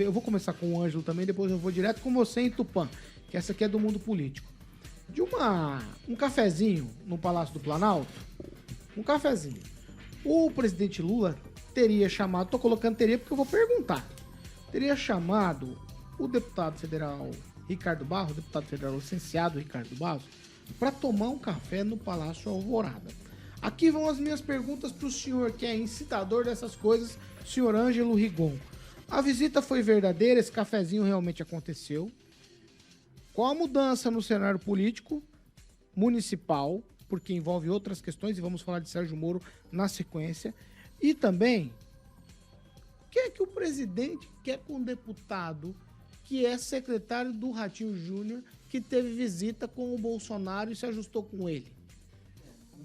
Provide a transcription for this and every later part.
saber, eu vou começar com o Ângelo também, depois eu vou direto com você em Tupã, que essa aqui é do mundo político. De um cafezinho no Palácio do Planalto, um cafezinho. O presidente Lula teria chamado, tô colocando teria porque eu vou perguntar, teria chamado o deputado federal Ricardo Barros, deputado federal licenciado Ricardo Barros, para tomar um café no Palácio Alvorada. Aqui vão as minhas perguntas para o senhor, que é incitador dessas coisas, senhor Ângelo Rigon. A visita foi verdadeira? Esse cafezinho realmente aconteceu? Qual a mudança no cenário político municipal, porque envolve outras questões, e vamos falar de Sérgio Moro na sequência. E também, o que é que o presidente quer com um deputado que é secretário do Ratinho Júnior, que teve visita com o Bolsonaro e se ajustou com ele?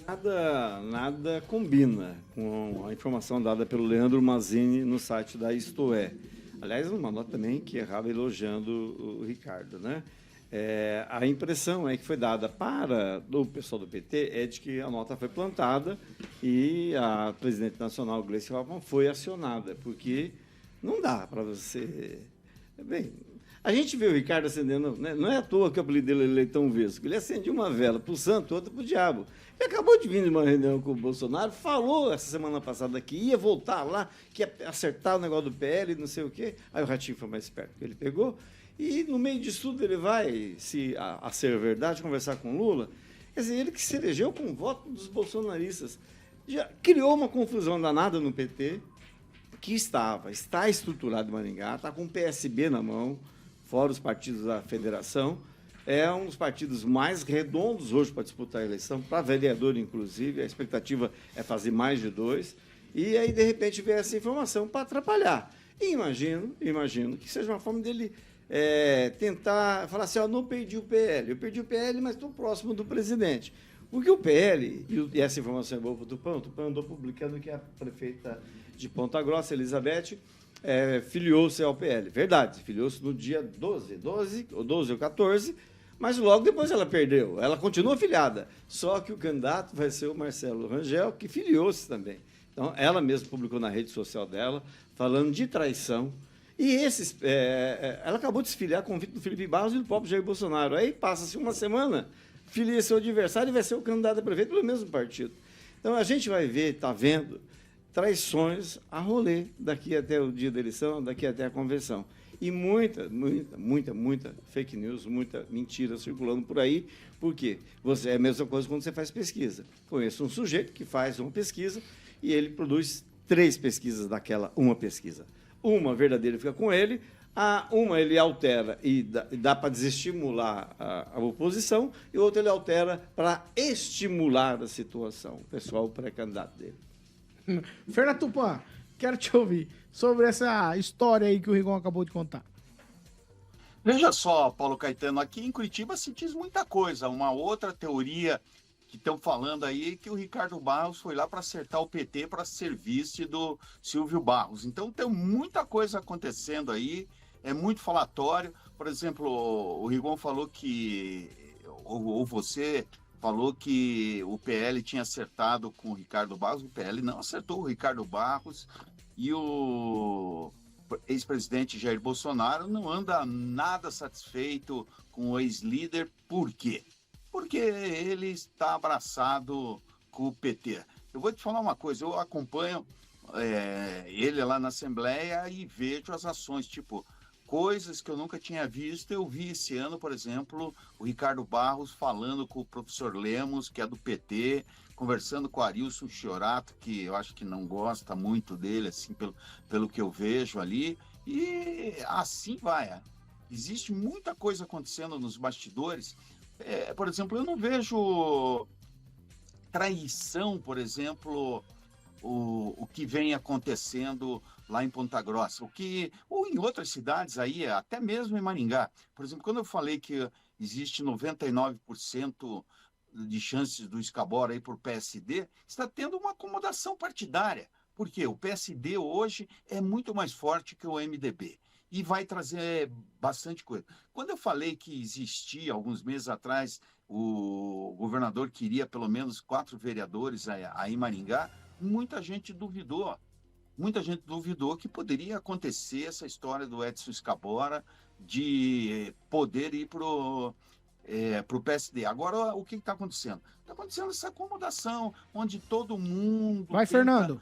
Nada combina com a informação dada pelo Leandro Mazzini no site da Isto É. Aliás, uma nota também que errava elogiando o Ricardo, né? A impressão que foi dada para o pessoal do PT é de que a nota foi plantada e a presidente nacional, Gleice Hoffmann, foi acionada, porque não dá para você... Bem, a gente vê o Ricardo acendendo, né? Não é à toa que o apelido dele é Leitão Vesgo. Ele acendia uma vela para o santo, outra para o diabo. Ele acabou de vir de uma reunião com o Bolsonaro, falou essa semana passada que ia voltar lá, que ia acertar o negócio do PL, não sei o quê. Aí o Ratinho foi mais esperto, ele pegou, e no meio disso tudo ele vai, se a ser verdade, conversar com Lula. Quer dizer, ele que se elegeu com o voto dos bolsonaristas. Já criou uma confusão danada no PT, que está estruturado em Maringá, está com o PSB na mão, fora os partidos da federação. É um dos partidos mais redondos hoje para disputar a eleição, para vereador, inclusive. A expectativa é fazer mais de 2. E aí, de repente, vem essa informação para atrapalhar. E imagino que seja uma forma dele tentar falar assim, não perdi o PL. Eu perdi o PL, mas estou próximo do presidente. Porque o PL, e essa informação é boa para o Tupã andou publicando que a prefeita de Ponta Grossa, Elizabeth, filiou-se ao PL. Verdade, filiou-se no dia 12 ou 14, mas logo depois ela perdeu. Ela continua filiada, só que o candidato vai ser o Marcelo Rangel, que filiou-se também. Então, ela mesma publicou na rede social dela, falando de traição. E ela acabou de se filiar com o convite do Felipe Barros e do próprio Jair Bolsonaro. Aí passa-se uma semana, filia seu adversário e vai ser o candidato a prefeito pelo mesmo partido. Então, a gente vai ver, está vendo, traições a rolê daqui até o dia da eleição, daqui até a convenção. E muita fake news, muita mentira circulando por aí, porque é a mesma coisa quando você faz pesquisa. Conheço um sujeito que faz uma pesquisa e ele produz 3 pesquisas daquela uma pesquisa. Uma verdadeira fica com ele, uma ele altera e dá para desestimular a oposição, e outra ele altera para estimular a situação, o pessoal pré-candidato dele. Fernando Tupã, quero te ouvir sobre essa história aí que o Rigon acabou de contar. Veja só, Paulo Caetano, aqui em Curitiba se diz muita coisa. Uma outra teoria que estão falando aí é que o Ricardo Barros foi lá para acertar o PT para serviço do Silvio Barros. Então tem muita coisa acontecendo aí, é muito falatório. Por exemplo, o Rigon falou que, ou você falou que o PL tinha acertado com o Ricardo Barros. O PL não acertou o Ricardo Barros, e o ex-presidente Jair Bolsonaro não anda nada satisfeito com o ex-líder. Por quê? Porque ele está abraçado com o PT. Eu vou te falar uma coisa, eu acompanho ele lá na Assembleia e vejo as ações, tipo, coisas que eu nunca tinha visto. Eu vi esse ano, por exemplo, o Ricardo Barros falando com o professor Lemos, que é do PT, conversando com o Arilson Chiorato, que eu acho que não gosta muito dele, assim, pelo que eu vejo ali, e assim vai. Existe muita coisa acontecendo nos bastidores. Por exemplo, eu não vejo traição, por exemplo, o que vem acontecendo lá em Ponta Grossa, ou em outras cidades aí, até mesmo em Maringá. Por exemplo, quando eu falei que existe 99% de chances do Scabora aí por PSD, está tendo uma acomodação partidária. Por quê? O PSD hoje é muito mais forte que o MDB e vai trazer bastante coisa. Quando eu falei que existia, alguns meses atrás, o governador queria pelo menos 4 vereadores aí em Maringá, muita gente duvidou. muita gente duvidou que poderia acontecer essa história do Edson Scabora de poder ir para o PSD. Agora, o que está acontecendo? Está acontecendo essa acomodação, onde todo mundo Vai, Fernando.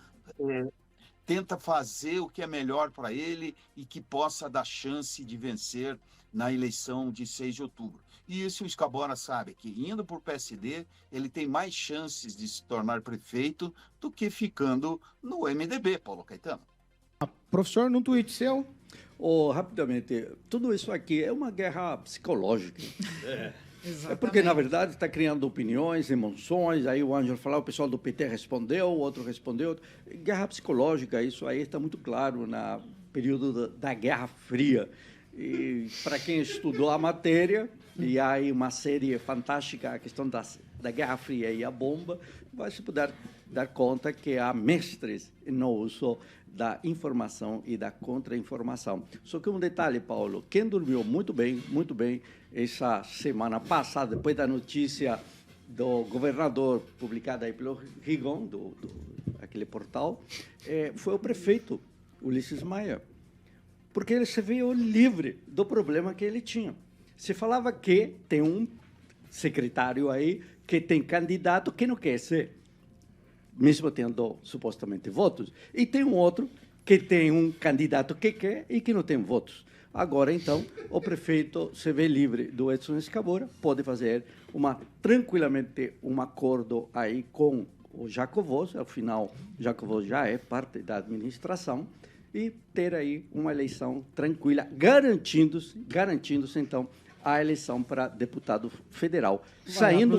tenta fazer o que é melhor para ele e que possa dar chance de vencer na eleição de 6 de outubro. E isso o Scabora sabe, que indo para o PSD, ele tem mais chances de se tornar prefeito do que ficando no MDB, Paulo Caetano. Professor, num tweet seu. Rapidamente, tudo isso aqui é uma guerra psicológica. Exatamente. Porque, na verdade, está criando opiniões, emoções. Aí o Ângelo falou, o pessoal do PT respondeu, o outro respondeu. Guerra psicológica, isso aí está muito claro no período da Guerra Fria. E para quem estudou a matéria, e há aí uma série fantástica, a questão da Guerra Fria e a bomba, vai se poder dar conta que há mestres no uso da informação e da contra-informação. Só que um detalhe, Paulo, quem dormiu muito bem, essa semana passada, depois da notícia do governador, publicada aí pelo Rigon, aquele portal, foi o prefeito, Ulisses Maia, porque ele se viu livre do problema que ele tinha. Se falava que tem um secretário aí que tem candidato que não quer ser, mesmo tendo supostamente votos, e tem um outro que tem um candidato que quer e que não tem votos. Agora, então, o prefeito se vê livre do Edson Scabora, pode fazer tranquilamente um acordo aí com o Jacovós, afinal, Jacovós já é parte da administração, e ter aí uma eleição tranquila, garantindo-se, então, a eleição para deputado federal, saindo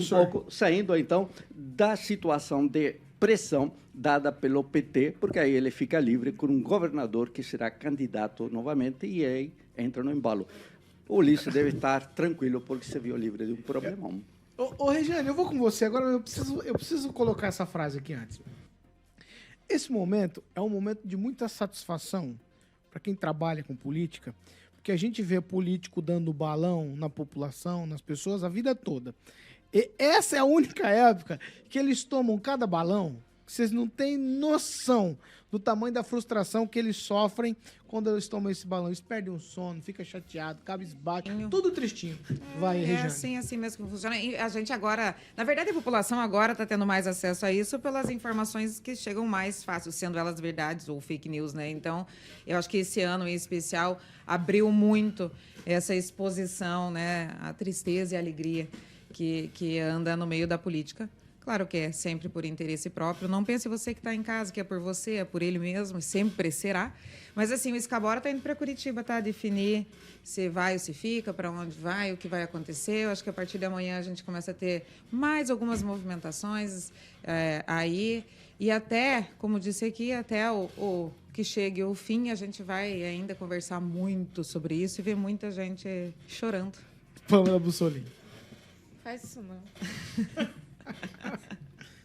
então da situação de pressão dada pelo PT, porque aí ele fica livre com um governador que será candidato novamente e aí entra no embalo. O Ulisses deve estar tranquilo porque se viu livre de um problemão. Ô Regiane, eu vou com você agora, eu preciso colocar essa frase aqui antes. Esse momento é um momento de muita satisfação para quem trabalha com política, porque a gente vê político dando balão na população, nas pessoas, a vida toda. E essa é a única época que eles tomam cada balão, que vocês não têm noção do tamanho da frustração que eles sofrem quando eles tomam esse balão. Eles perdem o sono, fica chateado, cabisbaixo, tudo tristinho. Vai, Regiane. Assim mesmo que funciona. E a gente agora, na verdade, a população agora está tendo mais acesso a isso pelas informações que chegam mais fácil, sendo elas verdades ou fake news, né? Então, eu acho que esse ano, em especial, abriu muito essa exposição, né? A tristeza e a alegria que anda no meio da política. Claro que é sempre por interesse próprio. Não pense você que está em casa, que é por você, é por ele mesmo, sempre será. Mas, assim, o Scabora está indo para Curitiba, tá? Definir se vai ou se fica, para onde vai, o que vai acontecer. Eu acho que a partir de amanhã a gente começa a ter mais algumas movimentações aí. E até, como disse aqui, até o que chegue o fim, a gente vai ainda conversar muito sobre isso e ver muita gente chorando. Pamela Bussolini. Faz isso não.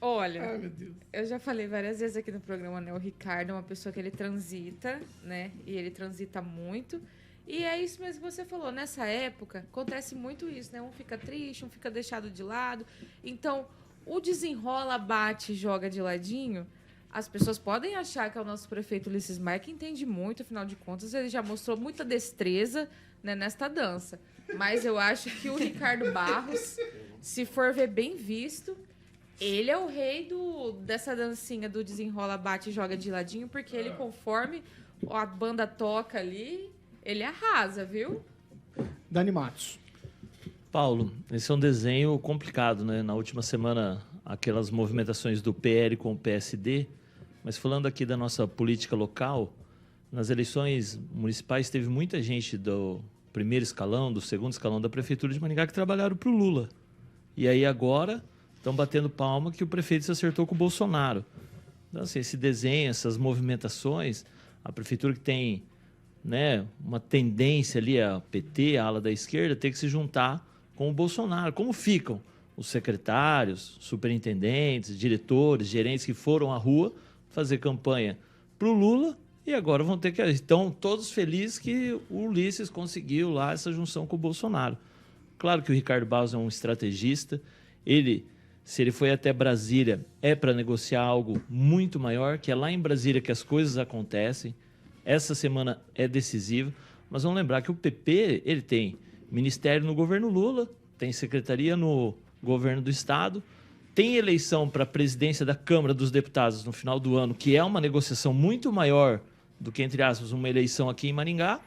Olha, Ai, meu Deus. eu já falei várias vezes aqui no programa, né? O Ricardo é uma pessoa que ele transita, né? E ele transita muito. E é isso mesmo que você falou. Nessa época, acontece muito isso, né? Um fica triste, um fica deixado de lado. Então, o desenrola, bate, joga de ladinho. As pessoas podem achar que é o nosso prefeito Ulisses Maia, que entende muito, afinal de contas, ele já mostrou muita destreza, né, nesta dança. Mas eu acho que o Ricardo Barros, se for ver bem visto, ele é o rei dessa dancinha do desenrola, bate e joga de ladinho, porque ele, conforme a banda toca ali, ele arrasa, viu? Dani Matos. Paulo, esse é um desenho complicado, né? Na última semana, aquelas movimentações do PL com o PSD, mas falando aqui da nossa política local, nas eleições municipais teve muita gente do primeiro escalão, do segundo escalão da Prefeitura de Maringá que trabalharam para o Lula. E aí agora estão batendo palma que o prefeito se acertou com o Bolsonaro. Então, assim, esse desenho, essas movimentações, a Prefeitura que tem, né, uma tendência ali, a PT, a ala da esquerda, tem que se juntar com o Bolsonaro. Como ficam os secretários, superintendentes, diretores, gerentes que foram à rua fazer campanha para o Lula e agora vão ter que... Estão todos felizes que o Ulisses conseguiu lá essa junção com o Bolsonaro. Claro que o Ricardo Barros é um estrategista, ele Se ele foi até Brasília, é para negociar algo muito maior, que é lá em Brasília que as coisas acontecem. Essa semana é decisiva, mas vamos lembrar que o PP ele tem ministério no governo Lula, tem secretaria no governo do Estado, tem eleição para a presidência da Câmara dos Deputados no final do ano, que é uma negociação muito maior do que, entre aspas, uma eleição aqui em Maringá.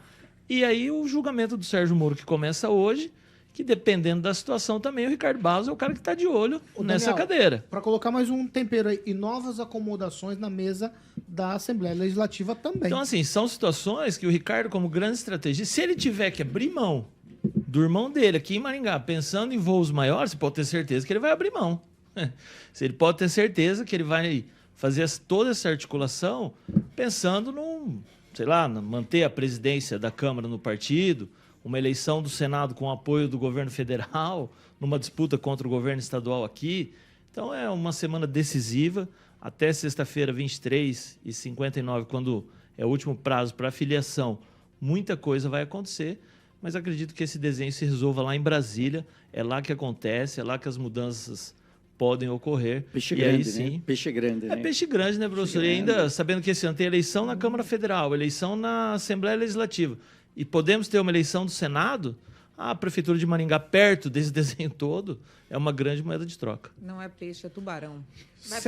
E aí o julgamento do Sérgio Moro, que começa hoje, que dependendo da situação também, o Ricardo Barros é o cara que está de olho nessa cadeira. Para colocar mais um tempero aí, e novas acomodações na mesa da Assembleia Legislativa também. Então, assim, são situações que o Ricardo, como grande estrategista, se ele tiver que abrir mão do irmão dele aqui em Maringá, pensando em voos maiores, você pode ter certeza que ele vai abrir mão. Ele pode ter certeza que ele vai fazer toda essa articulação pensando sei lá, manter a presidência da Câmara no partido, uma eleição do Senado com apoio do governo federal, numa disputa contra o governo estadual aqui. Então é uma semana decisiva, até sexta-feira, 23h59, quando é o último prazo para a filiação, muita coisa vai acontecer, mas acredito que esse desenho se resolva lá em Brasília, é lá que acontece, é lá que as mudanças podem ocorrer. Peixe e grande, aí sim. Né? Peixe grande, né? É peixe grande, né, professor? Peixe e ainda sabendo que esse ano tem eleição na Câmara Federal, eleição na Assembleia Legislativa. E podemos ter uma eleição do Senado, a Prefeitura de Maringá, perto desse desenho todo, é uma grande moeda de troca. Não é peixe, é tubarão.